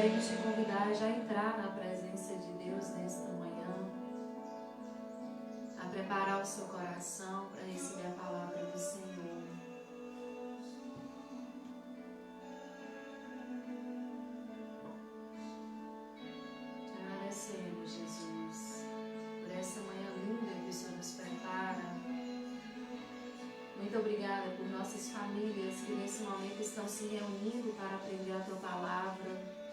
queremos te convidar a já entrar na presença de Deus nesta manhã, a preparar o seu coração para receber a palavra do Senhor. Te agradecemos, Jesus, por essa manhã linda que o Senhor nos prepara. Muito obrigada por nossas famílias que nesse momento estão se reunindo para aprender a Tua palavra.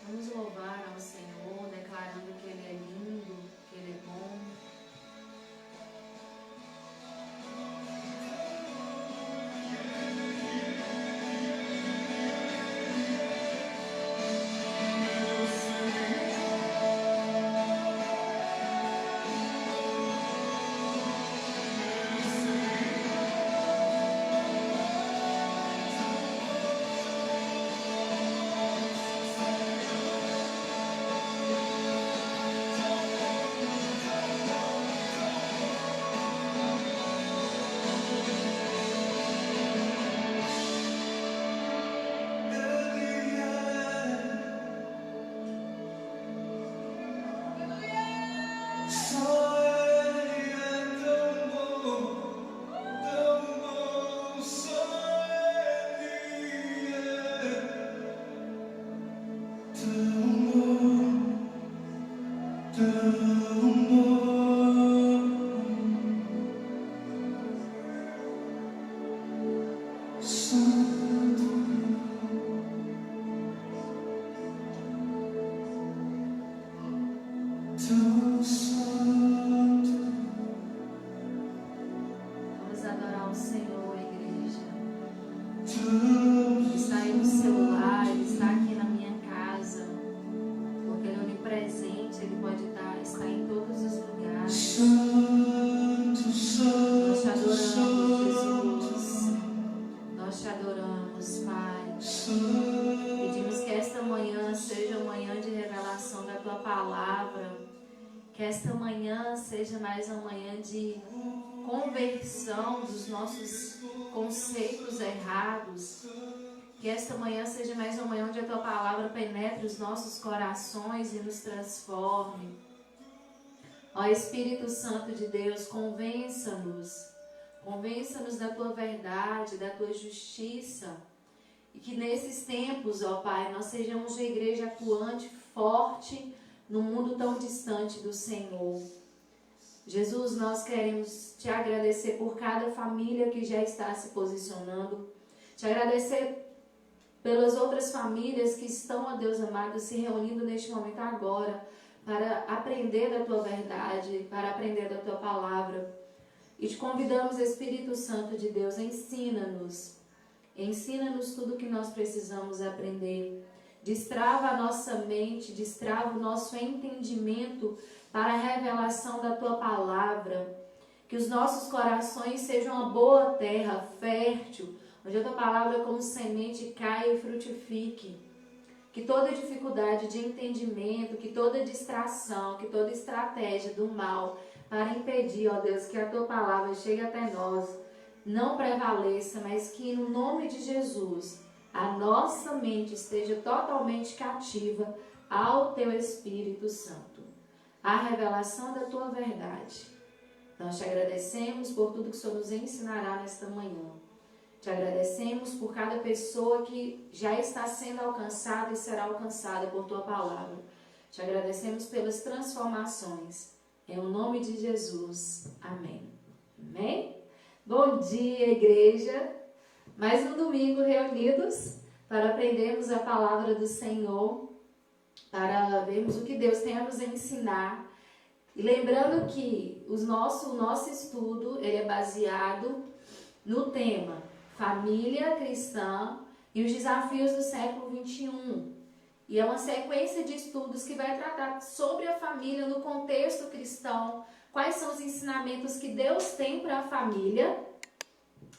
Vamos louvar ao Senhor, declarando que Ele é lindo, que Ele é bom. Vamos adorar o Senhor, igreja. Ele está aí no seu lar, Ele está aqui na minha casa, porque Ele é onipresente, Ele pode estar em todos os lugares. Nós te adoramos, Jesus. Nós te adoramos, Pai. Pedimos que esta manhã seja uma manhã de revelação da Tua palavra. Que esta manhã seja mais uma manhã de conversão dos nossos conceitos errados. Que esta manhã seja mais uma manhã onde a Tua palavra penetre os nossos corações e nos transforme. Ó Espírito Santo de Deus, convença-nos da Tua verdade, da Tua justiça. E que nesses tempos, ó Pai, nós sejamos uma igreja atuante, forte, num mundo tão distante do Senhor. Jesus, nós queremos Te agradecer por cada família que já está se posicionando. Te agradecer pelas outras famílias que estão, ó Deus amado, se reunindo neste momento agora para aprender da Tua verdade, para aprender da Tua palavra. E Te convidamos, Espírito Santo de Deus, ensina-nos tudo o que nós precisamos aprender. Destrava a nossa mente, destrava o nosso entendimento para a revelação da Tua palavra. Que os nossos corações sejam uma boa terra, fértil, onde a Tua palavra como semente caia e frutifique. Que toda dificuldade de entendimento, que toda distração, que toda estratégia do mal para impedir, ó Deus, que a Tua palavra chegue até nós, não prevaleça, mas que no nome de Jesus a nossa mente esteja totalmente cativa ao Teu Espírito Santo, à revelação da Tua verdade. Nós Te agradecemos por tudo que o Senhor nos ensinará nesta manhã. Te agradecemos por cada pessoa que já está sendo alcançada e será alcançada por Tua palavra. Te agradecemos pelas transformações. Em o nome de Jesus. Amém. Amém? Bom dia, igreja. Mais um domingo reunidos para aprendermos a palavra do Senhor, para vermos o que Deus tem a nos ensinar. E lembrando que o nosso estudo ele é baseado no tema Família Cristã e os Desafios do Século XXI. E é uma sequência de estudos que vai tratar sobre a família no contexto cristão, quais são os ensinamentos que Deus tem para a família.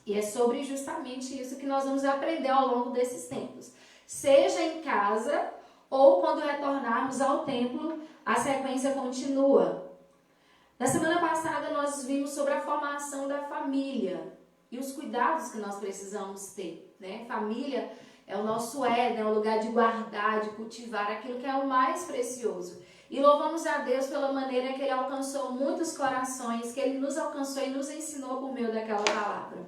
E é sobre justamente isso que nós vamos aprender ao longo desses tempos. Seja em casa ou quando retornarmos ao templo, a sequência continua. Na semana passada nós vimos sobre a formação da família e os cuidados que nós precisamos ter, né? Família é o nosso Éden, é o lugar de guardar, de cultivar aquilo que é o mais precioso. E louvamos a Deus pela maneira que Ele alcançou muitos corações, que Ele nos alcançou e nos ensinou por meio daquela palavra.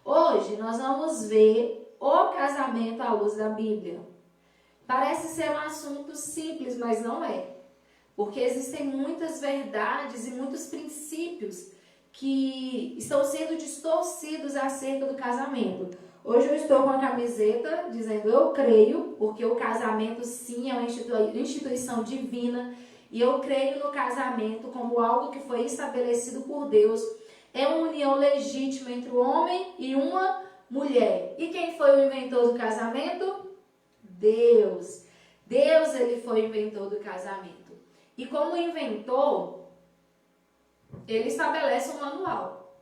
Hoje nós vamos ver o casamento à luz da Bíblia. Parece ser um assunto simples, mas não é. Porque existem muitas verdades e muitos princípios que estão sendo distorcidos acerca do casamento. Hoje eu estou com a camiseta dizendo eu creio, porque o casamento sim é uma instituição divina. E eu creio no casamento como algo que foi estabelecido por Deus. É uma união legítima entre o homem e uma mulher. E quem foi o inventor do casamento? Deus. Deus, Ele foi o inventor do casamento. E como inventor, Ele estabelece um manual.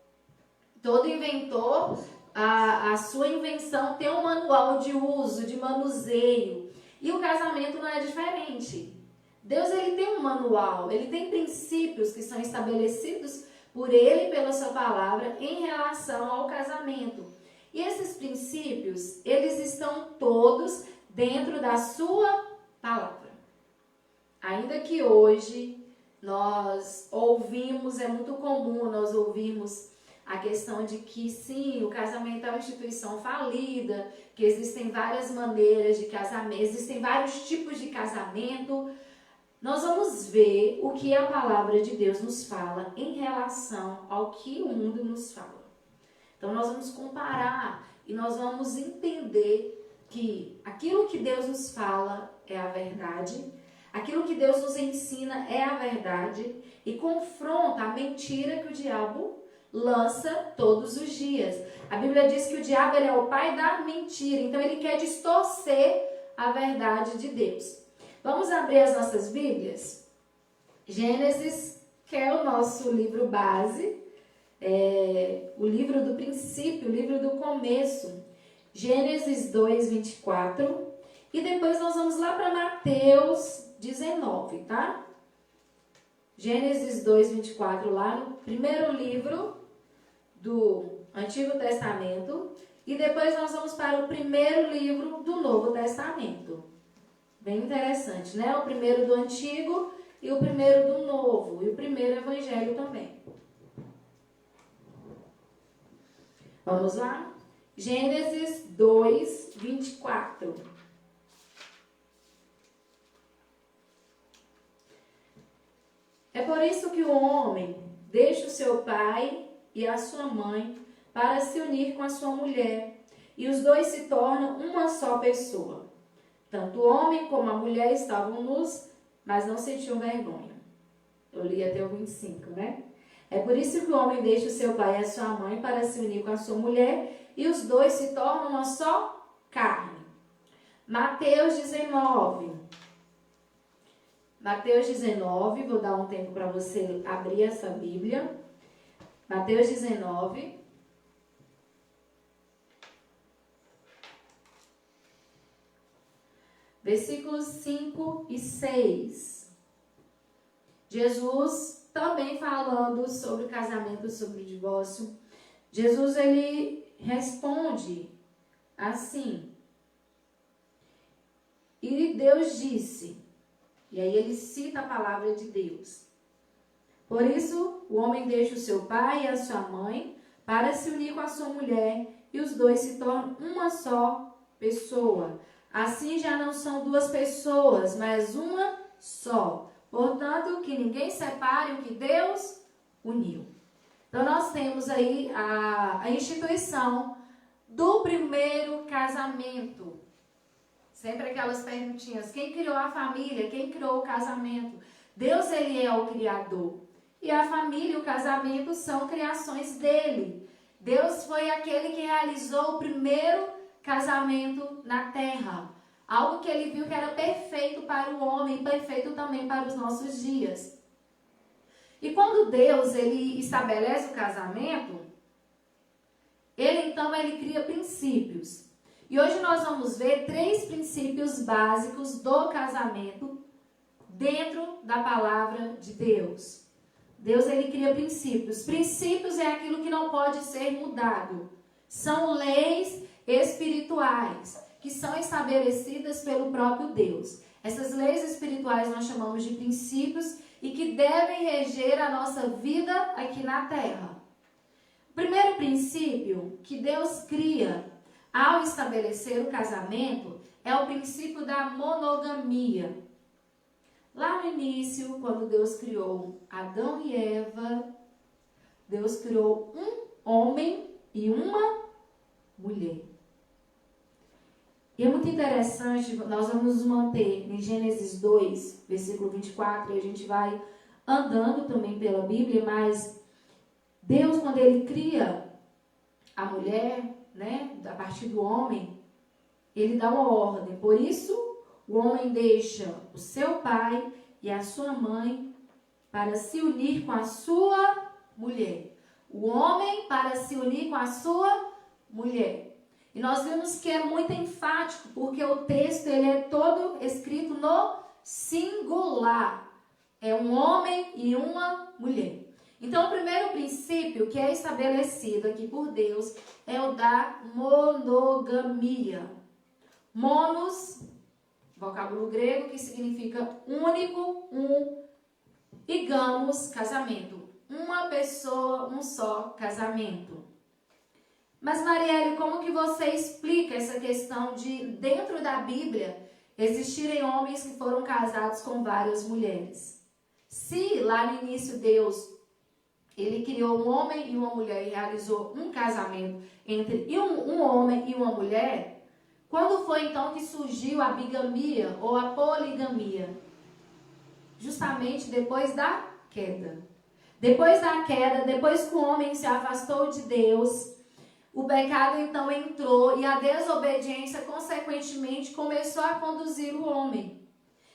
Todo inventor, a sua invenção tem um manual de uso, de manuseio. E o casamento não é diferente. Deus, Ele tem um manual, Ele tem princípios que são estabelecidos por Ele e pela sua palavra em relação ao casamento. E esses princípios, eles estão todos dentro da sua palavra. Ainda que hoje nós ouvimos, é muito comum nós ouvirmos a questão de que sim, o casamento é uma instituição falida, que existem várias maneiras de casamento, existem vários tipos de casamento. Nós vamos ver o que a palavra de Deus nos fala em relação ao que o mundo nos fala. Então nós vamos comparar e nós vamos entender que aquilo que Deus nos fala é a verdade. Aquilo que Deus nos ensina é a verdade e confronta a mentira que o diabo lança todos os dias. A Bíblia diz que o diabo ele é o pai da mentira, então ele quer distorcer a verdade de Deus. Vamos abrir as nossas Bíblias? Gênesis, que é o nosso livro base, o livro do princípio, o livro do começo. Gênesis 2, 24. E depois nós vamos lá para Mateus 19, tá? Gênesis 2, 24, lá no primeiro livro do Antigo Testamento. E depois nós vamos para o primeiro livro do Novo Testamento. Bem interessante, né? O primeiro do Antigo e o primeiro do Novo. E o primeiro Evangelho também. Vamos lá? Gênesis 2, 24. É por isso que o homem deixa o seu pai e a sua mãe para se unir com a sua mulher, e os dois se tornam uma só pessoa. Tanto o homem como a mulher estavam nus, mas não sentiam vergonha. Eu li até o 25, né? É por isso que o homem deixa o seu pai e a sua mãe para se unir com a sua mulher, e os dois se tornam uma só carne. Mateus 19. Mateus 19, vou dar um tempo para você abrir essa Bíblia. Mateus 19. Versículos 5 e 6. Jesus também falando sobre o casamento, sobre o divórcio. Jesus, ele responde assim. E Deus disse, e aí ele cita a palavra de Deus. Por isso, o homem deixa o seu pai e a sua mãe para se unir com a sua mulher, e os dois se tornam uma só pessoa. Assim já não são duas pessoas, mas uma só. Portanto, que ninguém separe o que Deus uniu. Então, nós temos aí a instituição do primeiro casamento. Sempre aquelas perguntinhas, quem criou a família? Quem criou o casamento? Deus, ele é o Criador. E a família e o casamento são criações dele. Deus foi aquele que realizou o primeiro casamento na terra. Algo que ele viu que era perfeito para o homem, perfeito também para os nossos dias. E quando Deus, ele estabelece o casamento, ele cria princípios. E hoje nós vamos ver 3 princípios básicos do casamento dentro da palavra de Deus. Deus, ele cria princípios. Princípios é aquilo que não pode ser mudado. São leis espirituais que são estabelecidas pelo próprio Deus. Essas leis espirituais nós chamamos de princípios e que devem reger a nossa vida aqui na terra. O primeiro princípio que Deus cria ao estabelecer o casamento é o princípio da monogamia. Lá no início, quando Deus criou Adão e Eva, Deus criou um homem e uma mulher. E é muito interessante, nós vamos nos manter em Gênesis 2, versículo 24, e a gente vai andando também pela Bíblia, mas Deus, quando ele cria a mulher, né, a partir do homem, ele dá uma ordem. Por isso, o homem deixa o seu pai e a sua mãe para se unir com a sua mulher. O homem para se unir com a sua mulher. E nós vemos que é muito enfático, porque o texto ele é todo escrito no singular. É um homem e uma mulher. Então, o primeiro princípio que é estabelecido aqui por Deus é o da monogamia. Monos, vocábulo grego que significa único, e gamos, casamento. Uma pessoa, um só casamento. Mas, Marielle, como que você explica essa questão de, dentro da Bíblia, existirem homens que foram casados com várias mulheres? Se lá no início Deus, ele criou um homem e uma mulher e realizou um casamento entre um homem e uma mulher, quando foi então que surgiu a bigamia ou a poligamia? Justamente depois da queda. Depois da queda, depois que o homem se afastou de Deus, o pecado então entrou e a desobediência, consequentemente, começou a conduzir o homem.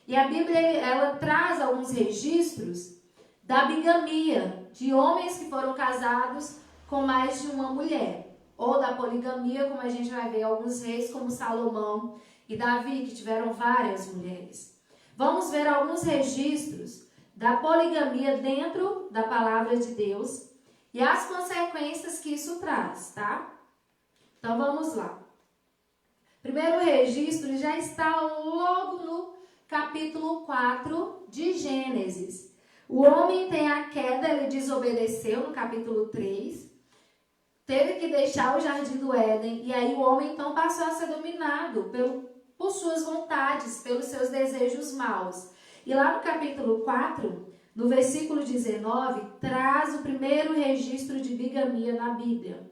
E a Bíblia, ela traz alguns registros da bigamia, de homens que foram casados com mais de uma mulher. Ou da poligamia, como a gente vai ver alguns reis como Salomão e Davi, que tiveram várias mulheres. Vamos ver alguns registros da poligamia dentro da palavra de Deus e as consequências que isso traz, tá? Então vamos lá. Primeiro registro já está logo no capítulo 4 de Gênesis. O homem tem a queda, ele desobedeceu no capítulo 3. Teve que deixar o jardim do Éden. E aí o homem então passou a ser dominado por suas vontades, pelos seus desejos maus. E lá no capítulo 4, no versículo 19, traz o primeiro registro de bigamia na Bíblia.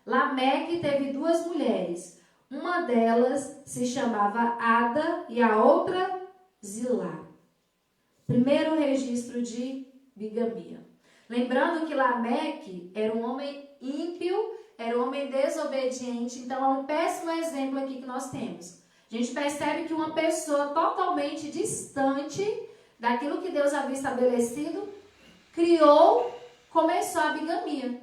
Lameque teve duas mulheres. Uma delas se chamava Ada e a outra Zilá. Primeiro registro de bigamia. Lembrando que Lameque era um homem ímpio, era um homem desobediente. Então é um péssimo exemplo aqui que nós temos. A gente percebe que uma pessoa totalmente distante daquilo que Deus havia estabelecido, começou a bigamia,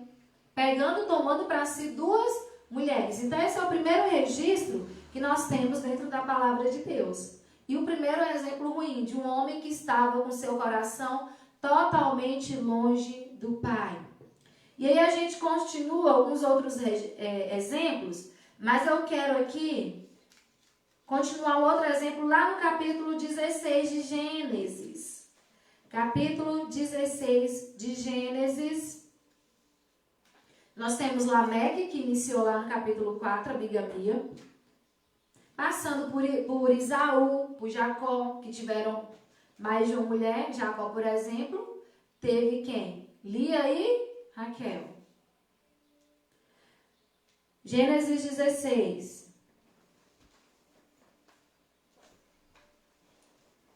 tomando para si duas mulheres. Então esse é o primeiro registro que nós temos dentro da palavra de Deus. E o primeiro exemplo ruim de um homem que estava com seu coração totalmente longe do Pai. E aí a gente continua alguns outros exemplos, mas eu quero aqui continuar um outro exemplo lá no capítulo 16 de Gênesis. Capítulo 16 de Gênesis. Nós temos Lameque, que iniciou lá no capítulo 4, a bigamia. Passando por Isaú, por Jacó, que tiveram mais de uma mulher. Jacó, por exemplo, teve quem? Lia e Raquel. Gênesis 16.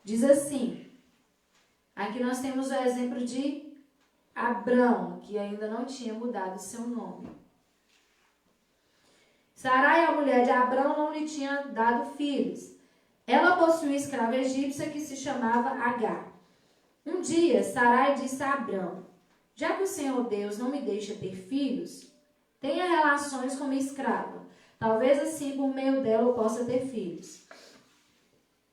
Diz assim. Aqui nós temos o exemplo de Abrão, que ainda não tinha mudado seu nome. Sarai, a mulher de Abrão, não lhe tinha dado filhos. Ela possuía escrava egípcia que se chamava Agar. Um dia, Sarai disse a Abrão: já que o Senhor Deus não me deixa ter filhos, tenha relações com minha escrava. Talvez assim, por meio dela, eu possa ter filhos.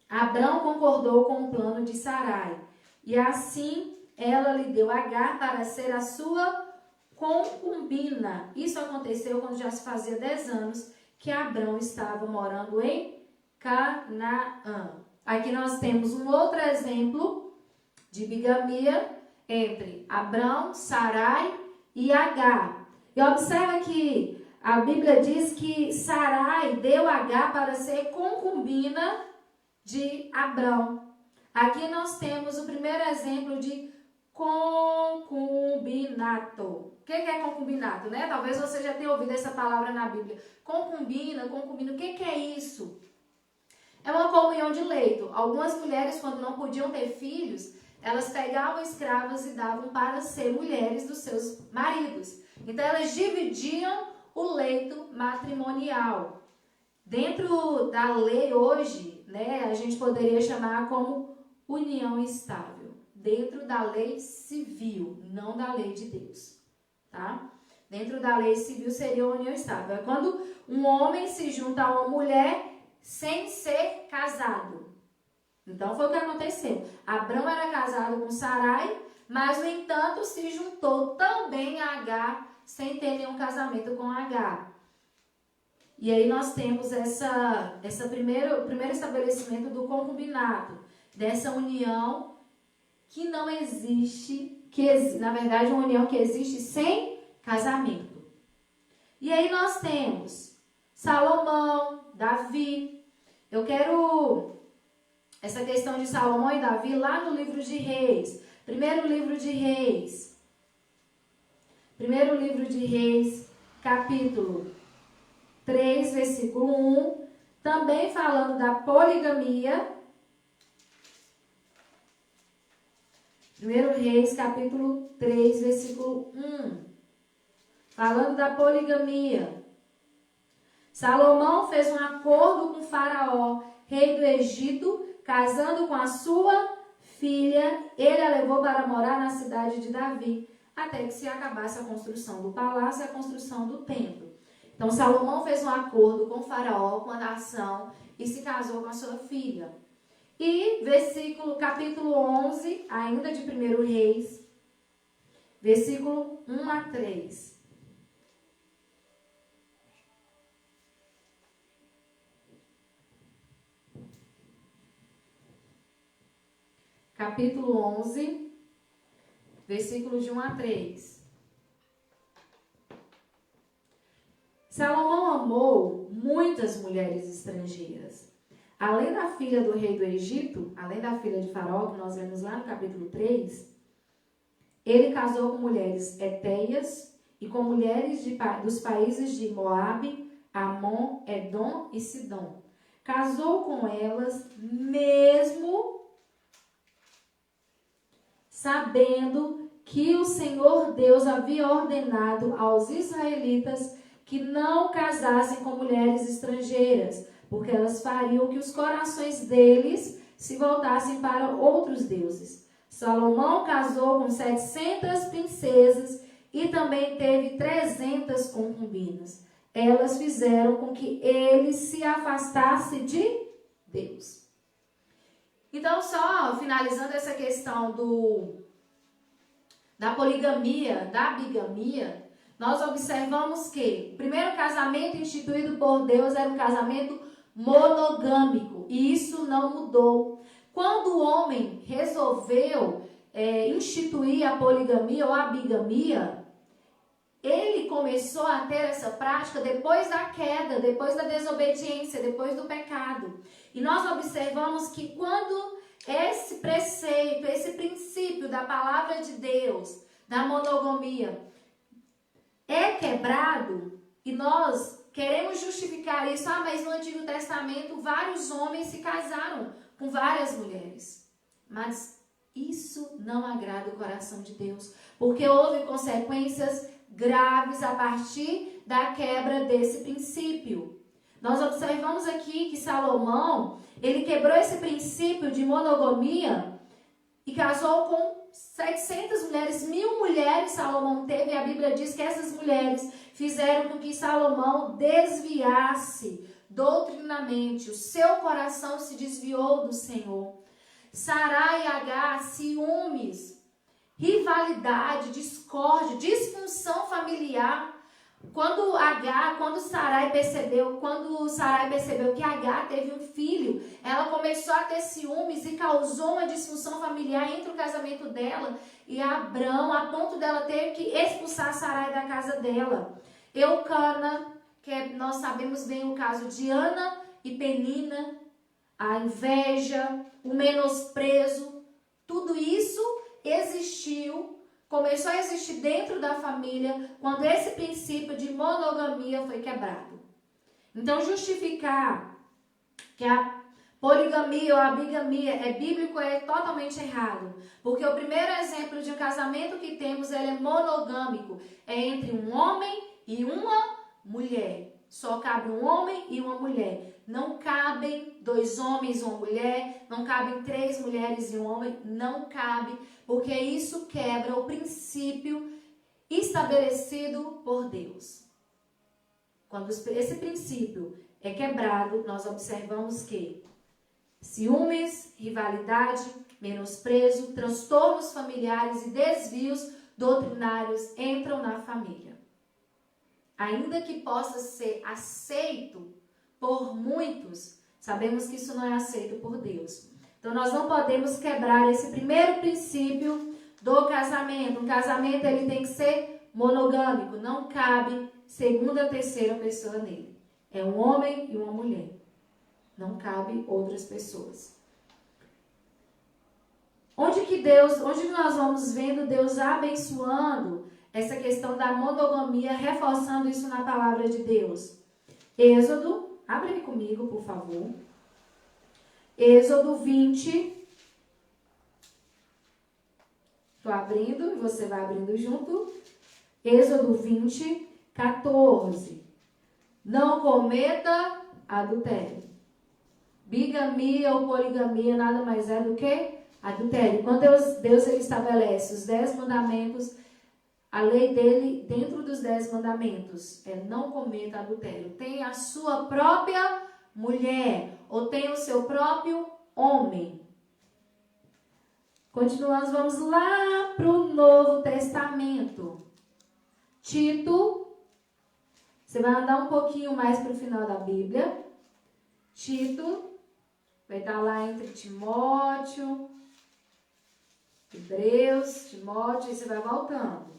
Abrão concordou com o plano de Sarai. E assim ela lhe deu Agar para ser a sua concubina. Isso aconteceu quando já se fazia 10 anos que Abrão estava morando em Canaã. Aqui nós temos um outro exemplo de bigamia entre Abrão, Sarai e Agar. E observa que a Bíblia diz que Sarai deu Agar para ser concubina de Abrão. Aqui nós temos o primeiro exemplo de concubinato. O que é concubinato, né? Talvez você já tenha ouvido essa palavra na Bíblia. Concubina, o que é isso? É uma comunhão de leito. Algumas mulheres, quando não podiam ter filhos, elas pegavam escravas e davam para ser mulheres dos seus maridos. Então, elas dividiam o leito matrimonial. Dentro da lei hoje, né, a gente poderia chamar como união estável. Dentro da lei civil, não da lei de Deus. Tá? Dentro da lei civil seria a união estável. É quando um homem se junta a uma mulher sem ser casado. Então foi o que aconteceu. Abrão era casado com Sarai, mas no entanto se juntou também a Agar sem ter nenhum casamento com Agar. E aí nós temos esse primeiro estabelecimento do concubinato, dessa união que não existe, na verdade uma união que existe sem casamento. E aí nós temos Salomão, Davi. Eu quero essa questão de Salomão e Davi lá no livro de Reis. Primeiro livro de Reis, capítulo 3, versículo 1. Também falando da poligamia. 1 Reis, capítulo 3, versículo 1. Falando da poligamia. Salomão fez um acordo com Faraó, rei do Egito, casando com a sua filha. Ele a levou para morar na cidade de Davi, até que se acabasse a construção do palácio e a construção do templo. Então, Salomão fez um acordo com Faraó, com a nação, e se casou com a sua filha. E capítulo 11, ainda de 1 Reis, versículo 1 a 3. Capítulo 11, versículos de 1 a 3. Salomão amou muitas mulheres estrangeiras. Além da filha do rei do Egito, além da filha de Faraó, que nós vemos lá no capítulo 3, ele casou com mulheres hetéias e com mulheres dos países de Moabe, Amon, Edom e Sidom. Casou com elas mesmo sabendo que o Senhor Deus havia ordenado aos israelitas que não casassem com mulheres estrangeiras, porque elas fariam que os corações deles se voltassem para outros deuses. Salomão casou com 700 princesas e também teve 300 concubinas. Elas fizeram com que ele se afastasse de Deus. Então, só finalizando essa questão da poligamia, da bigamia, nós observamos que o primeiro casamento instituído por Deus era um casamento monogâmico, e isso não mudou. Quando o homem resolveu instituir a poligamia ou a bigamia, ele começou a ter essa prática depois da queda, depois da desobediência, depois do pecado. E nós observamos que quando esse preceito, esse princípio da palavra de Deus, da monogamia, é quebrado, e nós queremos justificar isso, mas no Antigo Testamento vários homens se casaram com várias mulheres. Mas isso não agrada o coração de Deus, porque houve consequências graves a partir da quebra desse princípio. Nós observamos aqui que Salomão, ele quebrou esse princípio de monogamia e casou com 700 mulheres, 1000 mulheres Salomão teve, e a Bíblia diz que essas mulheres fizeram com que Salomão desviasse doutrinamente, o seu coração se desviou do Senhor. Sarai e Agar, ciúmes, rivalidade, discórdia, disfunção familiar. Quando Sarai percebeu que Agar teve um filho, ela começou a ter ciúmes e causou uma disfunção familiar entre o casamento dela e Abrão, a ponto dela ter que expulsar Sarai da casa dela. Eucana, nós sabemos bem o caso de Ana e Penina, a inveja, o menosprezo, tudo isso começou a existir dentro da família quando esse princípio de monogamia foi quebrado. Então, justificar que a poligamia ou a bigamia é bíblico é totalmente errado. Porque o primeiro exemplo de um casamento que temos, ele é monogâmico. É entre um homem e uma mulher. Só cabe um homem e uma mulher. Não cabem 2 homens e uma mulher, não cabem 3 mulheres e um homem, não cabe, porque isso quebra o princípio estabelecido por Deus. Quando esse princípio é quebrado, nós observamos que ciúmes, rivalidade, menosprezo, transtornos familiares e desvios doutrinários entram na família. Ainda que possa ser aceito por muitos, sabemos que isso não é aceito por Deus. Então, nós não podemos quebrar esse primeiro princípio do casamento. Um casamento, ele tem que ser monogâmico. Não cabe segunda, terceira pessoa nele. É um homem e uma mulher. Não cabe outras pessoas. Onde nós vamos vendo Deus abençoando essa questão da monogamia, reforçando isso na palavra de Deus? Êxodo. Abre comigo, por favor. Êxodo 20. Estou abrindo e você vai abrindo junto. Êxodo 20, 14. Não cometa adultério. Bigamia ou poligamia nada mais é do que adultério. Quando Deus ele estabelece os 10 mandamentos, a lei dele, dentro dos 10 mandamentos, é não cometa adultério. Tenha a sua própria mulher, ou tenha o seu próprio homem. Continuamos, vamos lá para o Novo Testamento. Tito, você vai andar um pouquinho mais para o final da Bíblia. Tito, vai estar lá entre Timóteo, Hebreus, Timóteo, e você vai voltando.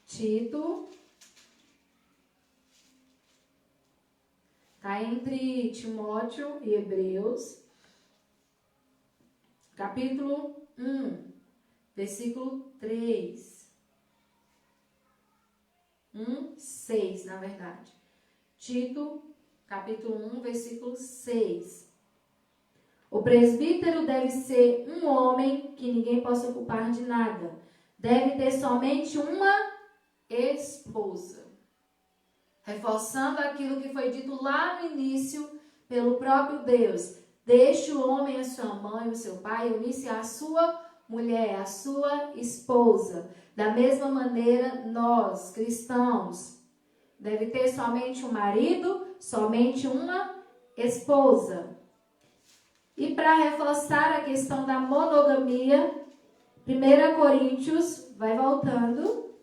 Tito, está entre Timóteo e Hebreus, capítulo 1, versículo 3. 6, na verdade. Tito, capítulo 1, versículo 6. O presbítero deve ser um homem que ninguém possa ocupar de nada. Deve ter somente uma esposa. Reforçando aquilo que foi dito lá no início pelo próprio Deus. Deixe o homem a sua mãe, o seu pai, unir-se à sua mulher, a sua esposa. Da mesma maneira, nós, cristãos, deve ter somente um marido, somente uma esposa. E para reforçar a questão da monogamia, 1 Coríntios, vai voltando,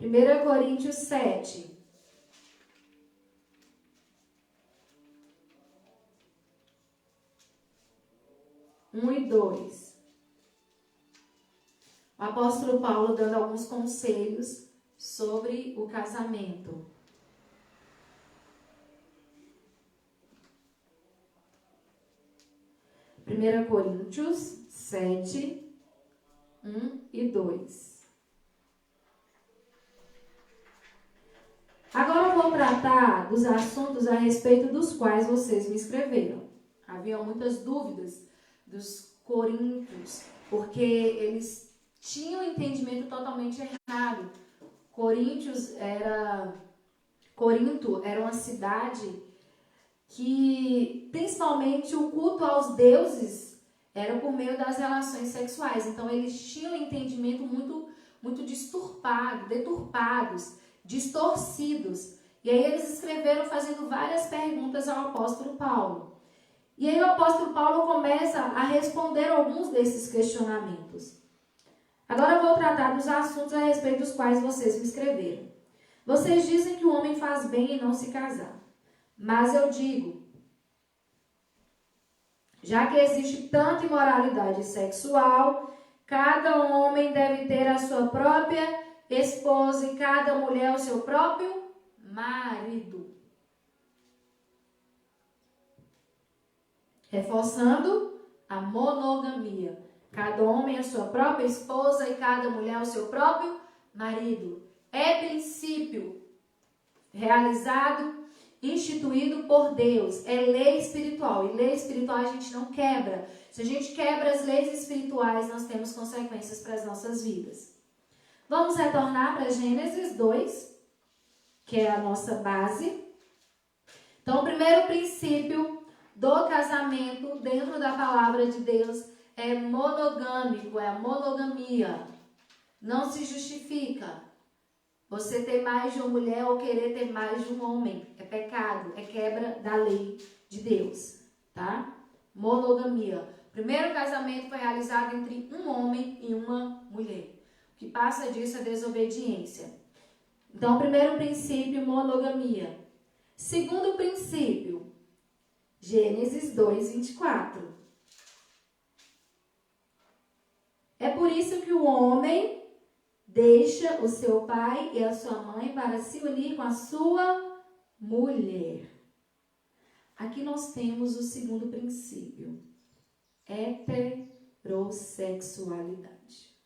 1 Coríntios 7. 1 e 2. O apóstolo Paulo dando alguns conselhos sobre o casamento. 1 Coríntios 7, 1 e 2. Agora eu vou tratar dos assuntos a respeito dos quais vocês me escreveram. Havia muitas dúvidas dos coríntios, porque eles tinham um entendimento totalmente errado. Corinto era uma cidade que, principalmente, o culto aos deuses era por meio das relações sexuais. Então, eles tinham um entendimento muito deturpados, distorcidos. E aí eles escreveram fazendo várias perguntas ao apóstolo Paulo. E aí o apóstolo Paulo começa a responder alguns desses questionamentos. Agora eu vou tratar dos assuntos a respeito dos quais vocês me escreveram. Vocês dizem que o homem faz bem em não se casar. Mas eu digo, já que existe tanta imoralidade sexual, cada homem deve ter a sua própria esposa e cada mulher o seu próprio marido. Reforçando a monogamia. Cada homem a sua própria esposa e cada mulher o seu próprio marido. É princípio realizado, instituído por Deus. É lei espiritual. E lei espiritual a gente não quebra. Se a gente quebra as leis espirituais, nós temos consequências para as nossas vidas. Vamos retornar para Gênesis 2, que é a nossa base. Então, o primeiro princípio do casamento dentro da palavra de Deus é monogâmico, é a monogamia. Não se justifica você ter mais de uma mulher ou querer ter mais de um homem. É pecado, é quebra da lei de Deus, tá? Monogamia. O primeiro casamento foi realizado entre um homem e uma mulher. O que passa disso é desobediência. Então, primeiro princípio, monogamia. Segundo princípio, Gênesis 2, 24. É por isso que o homem deixa o seu pai e a sua mãe para se unir com a sua mulher. Aqui nós temos o segundo princípio. Heterossexualidade.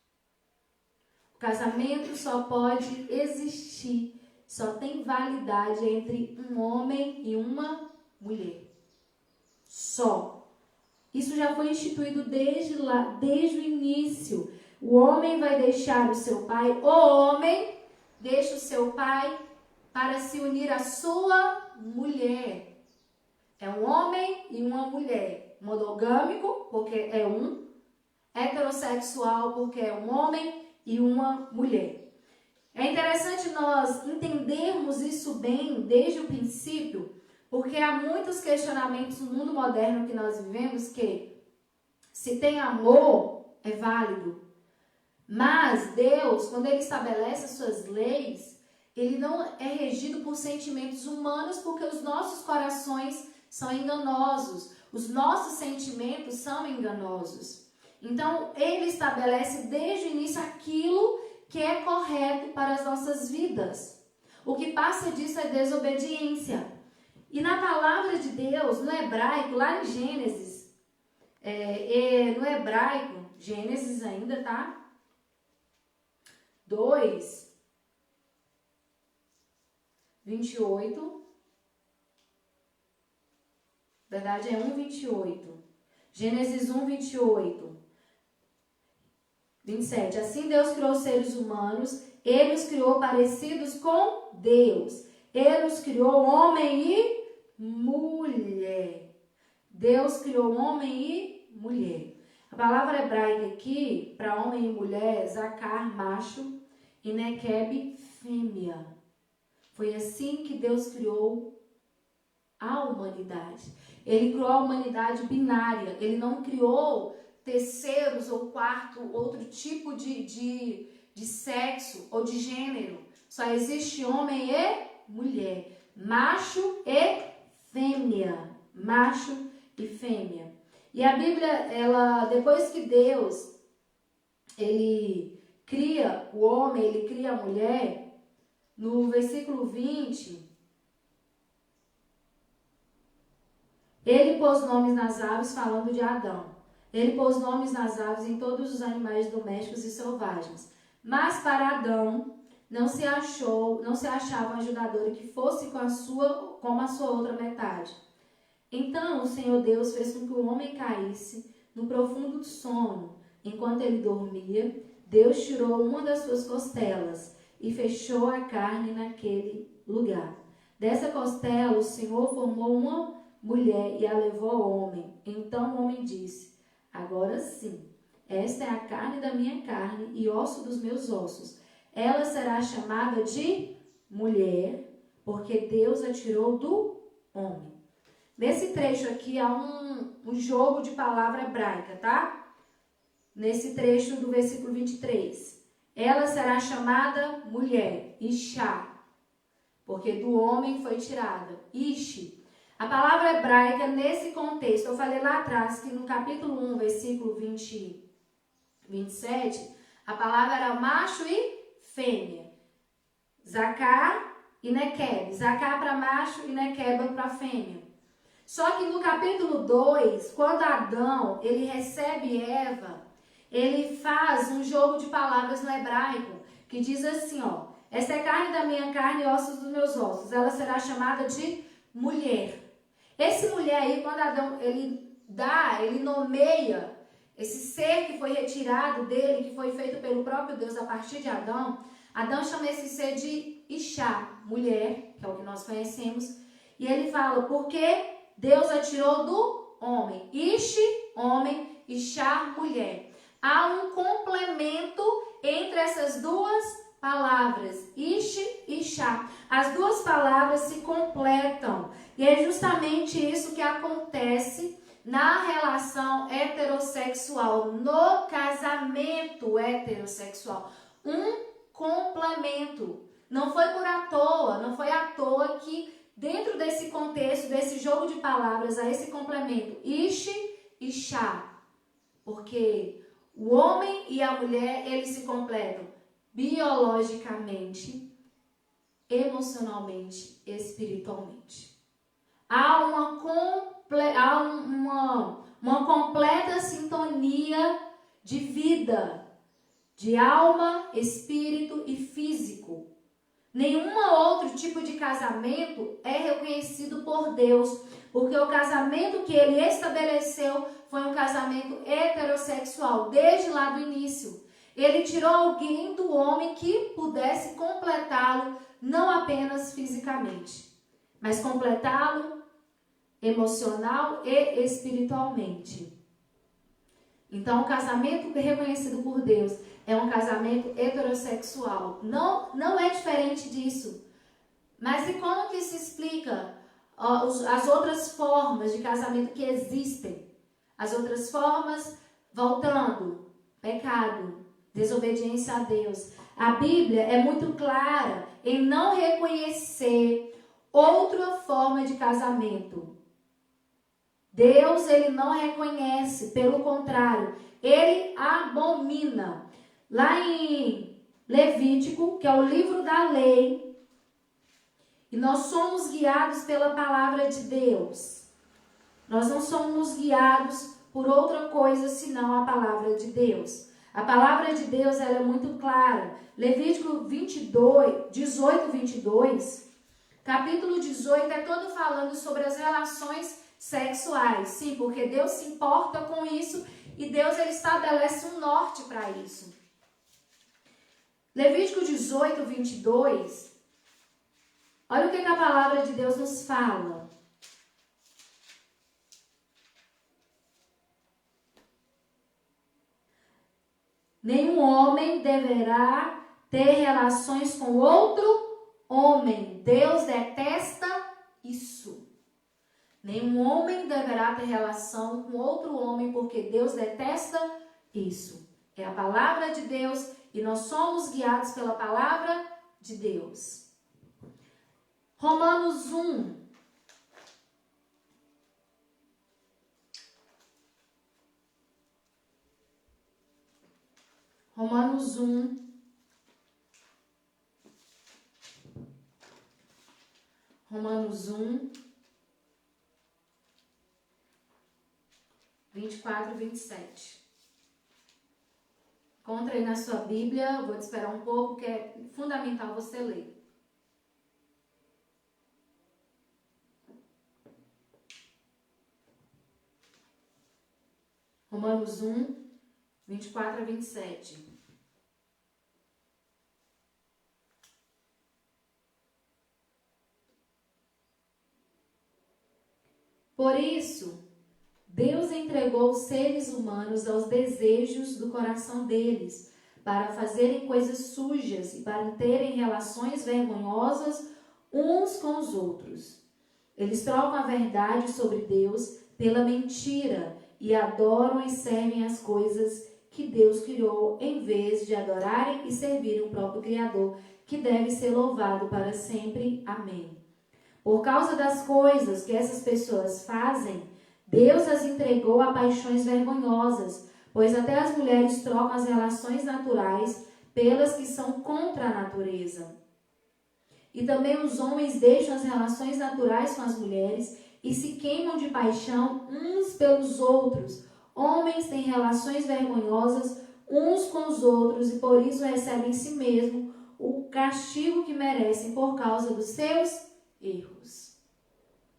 O casamento só pode existir, só tem validade entre um homem e uma mulher. Só. Isso já foi instituído desde o início. O homem vai deixar o seu pai, o homem deixa o seu pai para se unir à sua mulher. É um homem e uma mulher. Monogâmico, porque é um. Heterossexual, porque é um homem e uma mulher. É interessante nós entendermos isso bem desde o princípio, porque há muitos questionamentos no mundo moderno que nós vivemos que se tem amor, é válido. Mas Deus, quando Ele estabelece as suas leis, Ele não é regido por sentimentos humanos, porque os nossos corações são enganosos. Os nossos sentimentos são enganosos. Então, Ele estabelece desde o início aquilo que é correto para as nossas vidas. O que passa disso é desobediência. E na palavra de Deus, no hebraico, lá em Gênesis, no hebraico, Gênesis ainda, tá? 2, 28. Na verdade é 1, 28. Gênesis 1, 28. 27. Assim Deus criou os seres humanos, Ele os criou parecidos com Deus. Ele os criou homem e mulher. Deus criou homem e mulher. A palavra hebraica aqui, para homem e mulher, Zakar, macho, e Nekeb, fêmea. Foi assim que Deus criou a humanidade. Ele criou a humanidade binária. Ele não criou terceiros ou quarto, outro tipo de sexo ou de gênero. Só existe homem e mulher. Macho e fêmea. Macho e fêmea. E a Bíblia, ela, depois que Deus, Ele cria o homem, Ele cria a mulher, no versículo 20, Ele pôs nomes nas aves, falando de Adão. Ele pôs nomes nas aves em todos os animais domésticos e selvagens. Mas para Adão não se achava um ajudador que fosse como a sua outra metade. Então o Senhor Deus fez com que o homem caísse no profundo sono. Enquanto ele dormia, Deus tirou uma das suas costelas e fechou a carne naquele lugar. Dessa costela o Senhor formou uma mulher e a levou ao homem. Então o homem disse: agora sim, esta é a carne da minha carne e osso dos meus ossos. Ela será chamada de mulher, porque Deus a tirou do homem. Nesse trecho aqui há um jogo de palavra hebraica, tá? Nesse trecho do versículo 23. Ela será chamada mulher, Ishá, porque do homem foi tirada. Ishi. A palavra hebraica, nesse contexto, eu falei lá atrás que no capítulo 1, versículo 27, a palavra era macho e fêmea. Zaká e Nequeb. Zaká para macho e Nequeba para fêmea. Só que no capítulo 2, quando Adão ele recebe Eva, ele faz um jogo de palavras no hebraico, que diz assim, ó, esta é carne da minha carne e ossos dos meus ossos. Ela será chamada de mulher. Esse mulher aí, quando Adão, ele nomeia esse ser que foi retirado dele, que foi feito pelo próprio Deus a partir de Adão, Adão chama esse ser de Ishá, mulher, que é o que nós conhecemos, e ele fala, porque Deus a tirou do homem. Ishi, homem, Ishá, mulher. Há um complemento entre essas duas palavras, Ishi e Ishá. As duas palavras se completam. E é justamente isso que acontece na relação heterossexual, no casamento heterossexual. Um complemento. Não foi por à toa, não foi à toa que dentro desse contexto, desse jogo de palavras, há esse complemento, Ishi e Ishá. Porque o homem e a mulher, eles se completam biologicamente, emocionalmente, espiritualmente. Há uma completa sintonia de vida, de alma, espírito e físico. Nenhum outro tipo de casamento é reconhecido por Deus, porque o casamento que ele estabeleceu foi um casamento heterossexual, desde lá do início. Ele tirou alguém do homem que pudesse completá-lo, não apenas fisicamente, mas completá-lo emocional e espiritualmente. Então, o casamento reconhecido por Deus é um casamento heterossexual. Não é diferente disso. Mas e como que se explica as outras formas de casamento que existem? As outras formas, voltando, pecado, desobediência a Deus. A Bíblia é muito clara em não reconhecer outra forma de casamento. Deus, ele não reconhece, pelo contrário, ele abomina. Lá em Levítico, que é o livro da lei, e nós somos guiados pela palavra de Deus. Nós não somos guiados por outra coisa senão a palavra de Deus. A palavra de Deus, ela é muito clara. Levítico 18, 22, capítulo 18 é todo falando sobre as relações sexuais. Sim, porque Deus se importa com isso e Deus, ele estabelece um norte para isso. Levítico 18, 22, olha o que a palavra de Deus nos fala. Nenhum homem deverá ter relações com outro homem. Deus detesta isso. Nenhum homem deverá ter relação com outro homem, porque Deus detesta isso. É a palavra de Deus e nós somos guiados pela palavra de Deus. Romanos 1. Romanos 1. Romanos 1. 24 e 27. Encontra aí na sua Bíblia, vou te esperar um pouco, que é fundamental você ler. Romanos 1, 24 a 27. Por isso, Deus entregou os seres humanos aos desejos do coração deles, para fazerem coisas sujas e para terem relações vergonhosas uns com os outros. Eles trocam a verdade sobre Deus pela mentira e adoram e servem as coisas que Deus criou, em vez de adorarem e servirem o próprio Criador, que deve ser louvado para sempre. Amém. Por causa das coisas que essas pessoas fazem, Deus as entregou a paixões vergonhosas, pois até as mulheres trocam as relações naturais pelas que são contra a natureza. E também os homens deixam as relações naturais com as mulheres e se queimam de paixão uns pelos outros. Homens têm relações vergonhosas uns com os outros e por isso recebem em si mesmo o castigo que merecem por causa dos seus erros.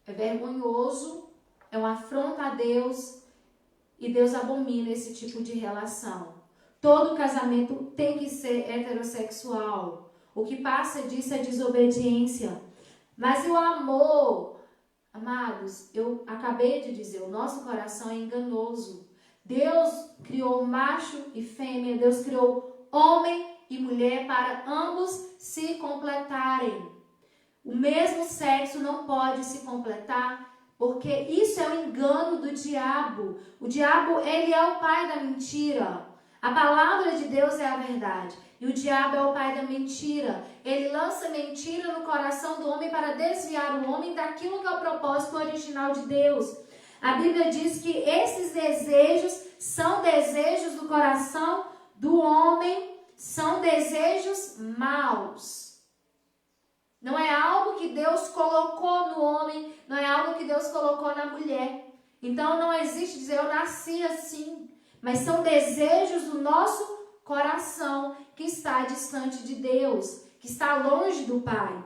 É vergonhoso, é uma afronta a Deus e Deus abomina esse tipo de relação. Todo casamento tem que ser heterossexual. O que passa disso é desobediência. Mas o amor, amados, eu acabei de dizer, o nosso coração é enganoso. Deus criou macho e fêmea, Deus criou homem e mulher para ambos se completarem. O mesmo sexo não pode se completar, porque isso é um engano do diabo. O diabo, ele é o pai da mentira. A palavra de Deus é a verdade. E o diabo é o pai da mentira. Ele lança mentira no coração do homem para desviar o homem daquilo que é o propósito original de Deus. A Bíblia diz que esses desejos são desejos do coração do homem, são desejos maus. Não é algo que Deus colocou no homem, não é algo que Deus colocou na mulher. Então não existe dizer eu nasci assim, mas são desejos do nosso coração que está distante de Deus, que está longe do Pai.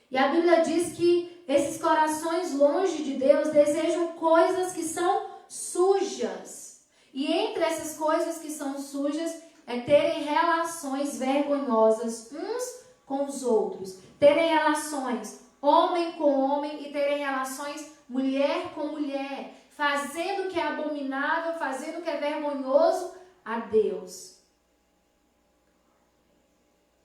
E a Bíblia diz que esses corações longe de Deus desejam coisas que são sujas. E entre essas coisas que são sujas é terem relações vergonhosas uns com os outros. Terem relações homem com homem e terem relações mulher com mulher. Fazendo o que é abominável, fazendo o que é vergonhoso a Deus.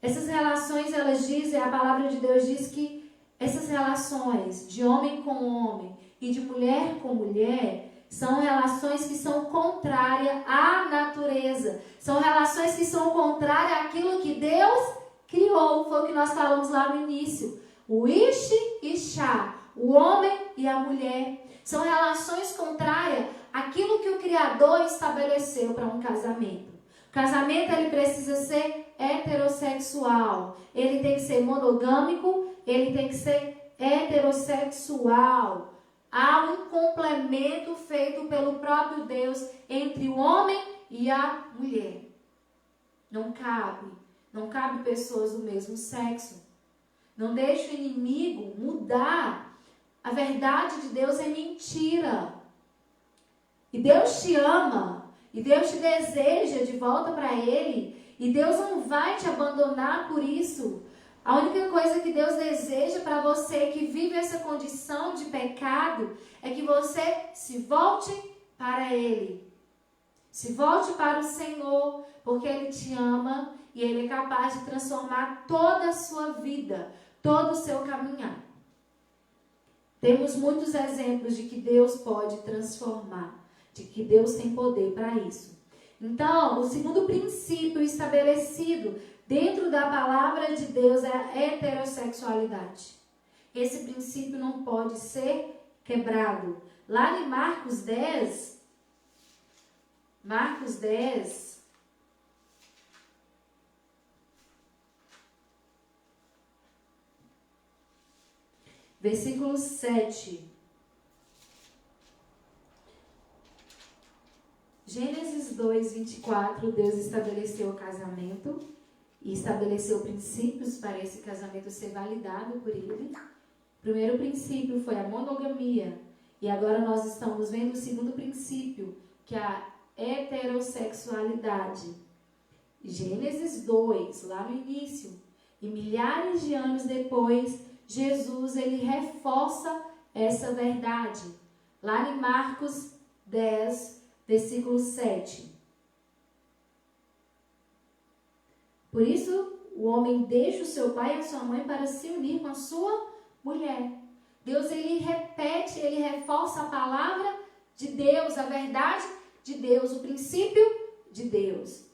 Essas relações, elas dizem, a palavra de Deus diz que essas relações de homem com homem e de mulher com mulher são relações que são contrárias à natureza. São relações que são contrárias àquilo que Deus criou. Foi o que nós falamos lá no início. O Ish e Shá, o homem e a mulher. São relações contrárias àquilo que o Criador estabeleceu para um casamento. O casamento, ele precisa ser heterossexual. Ele tem que ser monogâmico, ele tem que ser heterossexual. Há um complemento feito pelo próprio Deus entre o homem e a mulher. Não cabe pessoas do mesmo sexo. Não deixe o inimigo mudar. A verdade de Deus é mentira. E Deus te ama. E Deus te deseja de volta para Ele. E Deus não vai te abandonar por isso. A única coisa que Deus deseja para você que vive essa condição de pecado é que você se volte para Ele. Se volte para o Senhor, porque Ele te ama e Ele é capaz de transformar toda a sua vida, todo o seu caminhar. Temos muitos exemplos de que Deus pode transformar, de que Deus tem poder para isso. Então, o segundo princípio estabelecido dentro da palavra de Deus é a heterossexualidade. Esse princípio não pode ser quebrado. Lá em Marcos 10, versículo 7. Gênesis 2, 24, Deus estabeleceu o casamento e estabeleceu princípios para esse casamento ser validado por Ele. O primeiro princípio foi a monogamia e agora nós estamos vendo o segundo princípio, que é a heterossexualidade. Gênesis 2, lá no início, e milhares de anos depois, Jesus, ele reforça essa verdade. Lá em Marcos 10, versículo 7. Por isso, o homem deixa o seu pai e a sua mãe para se unir com a sua mulher. Deus, ele repete, ele reforça a palavra de Deus, a verdade de Deus, o princípio de Deus.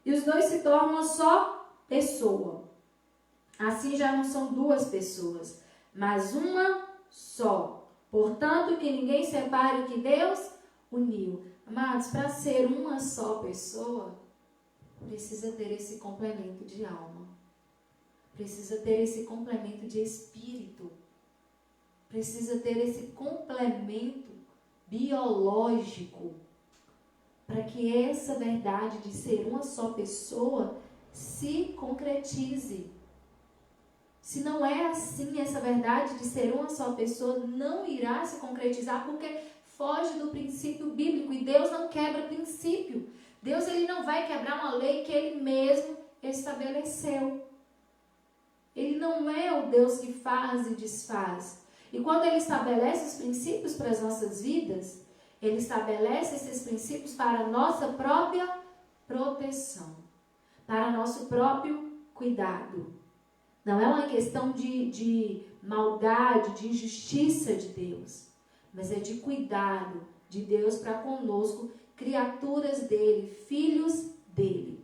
E os dois se tornam uma só pessoa. Assim já não são duas pessoas, mas uma só. Portanto, que ninguém separe o que Deus uniu. Amados, para ser uma só pessoa, precisa ter esse complemento de alma. Precisa ter esse complemento de espírito. Precisa ter esse complemento biológico. Para que essa verdade de ser uma só pessoa se concretize. Se não é assim, essa verdade de ser uma só pessoa não irá se concretizar, porque foge do princípio bíblico. E Deus não quebra princípio. Deus, ele não vai quebrar uma lei que ele mesmo estabeleceu. Ele não é o Deus que faz e desfaz. E quando ele estabelece os princípios para as nossas vidas, ele estabelece esses princípios para a nossa própria proteção, para nosso próprio cuidado. Não é uma questão de maldade, de injustiça de Deus, mas é de cuidado de Deus para conosco, criaturas dele, filhos dele.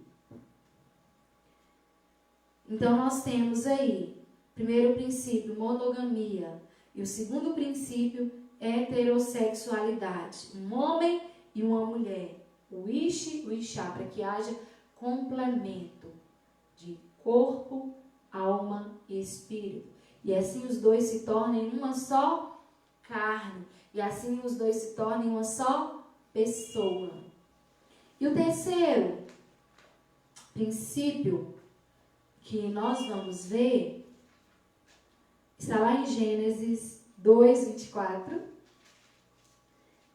Então nós temos aí, primeiro princípio, monogamia, e o segundo princípio, heterossexualidade. Um homem e uma mulher, o ishi, o ishá, para que haja complemento de corpo, alma e espírito. E assim os dois se tornem uma só carne. E assim os dois se tornem uma só pessoa. E o terceiro princípio que nós vamos ver está lá em Gênesis 2:24.